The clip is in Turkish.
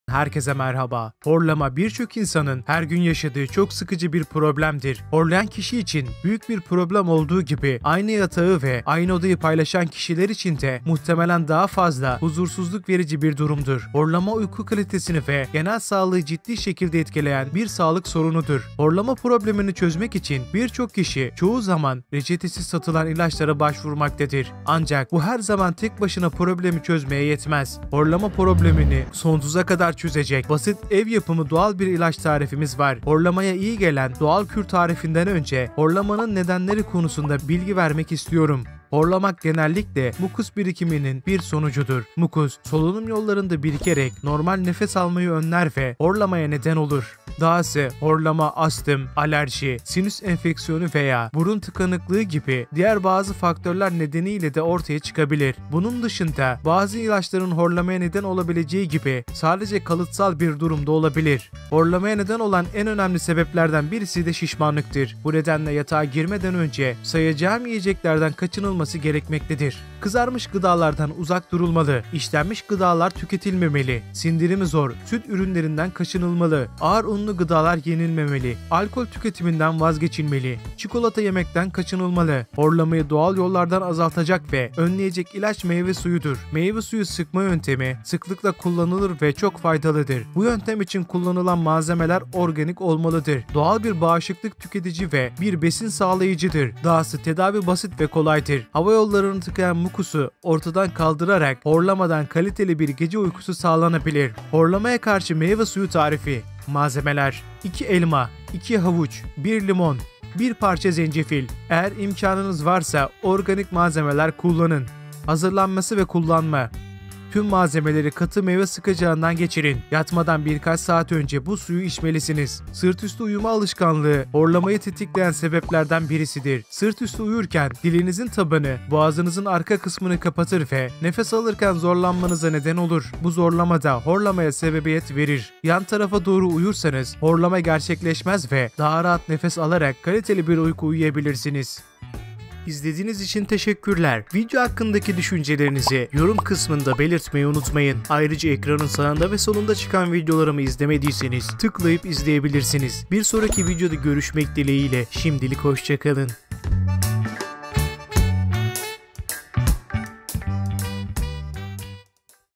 Herkese merhaba. Horlama birçok insanın her gün yaşadığı çok sıkıcı bir problemdir. Horlayan kişi için büyük bir problem olduğu gibi aynı yatağı ve aynı odayı paylaşan kişiler için de muhtemelen daha fazla huzursuzluk verici bir durumdur. Horlama uyku kalitesini ve genel sağlığı ciddi şekilde etkileyen bir sağlık sorunudur. Horlama problemini çözmek için birçok kişi çoğu zaman reçetesiz satılan ilaçlara başvurmaktadır. Ancak bu her zaman tek başına problemi çözmeye yetmez. Horlama problemini sonsuza kadar çözecek basit ev yapımı doğal bir ilaç tarifimiz var. Horlamaya iyi gelen doğal kür tarifinden önce horlamanın nedenleri konusunda bilgi vermek istiyorum. Horlamak genellikle mukus birikiminin bir sonucudur. Mukus, solunum yollarında birikerek normal nefes almayı önler ve horlamaya neden olur. Dahası horlama, astım, alerji, sinüs enfeksiyonu veya burun tıkanıklığı gibi diğer bazı faktörler nedeniyle de ortaya çıkabilir. Bunun dışında bazı ilaçların horlamaya neden olabileceği gibi sadece kalıtsal bir durumda olabilir. Horlamaya neden olan en önemli sebeplerden birisi de şişmanlıktır. Bu nedenle yatağa girmeden önce sayacağım yiyeceklerden kaçınılması gerekmektedir. Kızarmış gıdalardan uzak durulmalı, işlenmiş gıdalar tüketilmemeli, sindirimi zor süt ürünlerinden kaçınılmalı, ağır unlu gıdalar yenilmemeli, alkol tüketiminden vazgeçilmeli, çikolata yemekten kaçınılmalı. Horlamayı doğal yollardan azaltacak ve önleyecek ilaç meyve suyudur. Meyve suyu sıkma yöntemi sıklıkla kullanılır ve çok faydalıdır. Bu yöntem için kullanılan malzemeler organik olmalıdır. Doğal bir bağışıklık tüketici ve bir besin sağlayıcıdır. Dahası tedavi basit ve kolaydır. Hava yollarını tıkayan mukusu ortadan kaldırarak horlamadan kaliteli bir gece uykusu sağlanabilir. Horlamaya karşı meyve suyu tarifi. Malzemeler: 2 elma, 2 havuç, 1 limon, 1 parça zencefil. Eğer imkanınız varsa organik malzemeler kullanın. Hazırlanması ve kullanma: tüm malzemeleri katı meyve sıkacağından geçirin. Yatmadan birkaç saat önce bu suyu içmelisiniz. Sırt üstü uyuma alışkanlığı horlamayı tetikleyen sebeplerden birisidir. Sırt üstü uyurken dilinizin tabanı boğazınızın arka kısmını kapatır ve nefes alırken zorlanmanıza neden olur. Bu zorlama da horlamaya sebebiyet verir. Yan tarafa doğru uyursanız horlama gerçekleşmez ve daha rahat nefes alarak kaliteli bir uyku uyuyabilirsiniz. İzlediğiniz için teşekkürler. Video hakkındaki düşüncelerinizi yorum kısmında belirtmeyi unutmayın. Ayrıca ekranın sağında ve solunda çıkan videolarımı izlemediyseniz tıklayıp izleyebilirsiniz. Bir sonraki videoda görüşmek dileğiyle şimdilik hoşça kalın.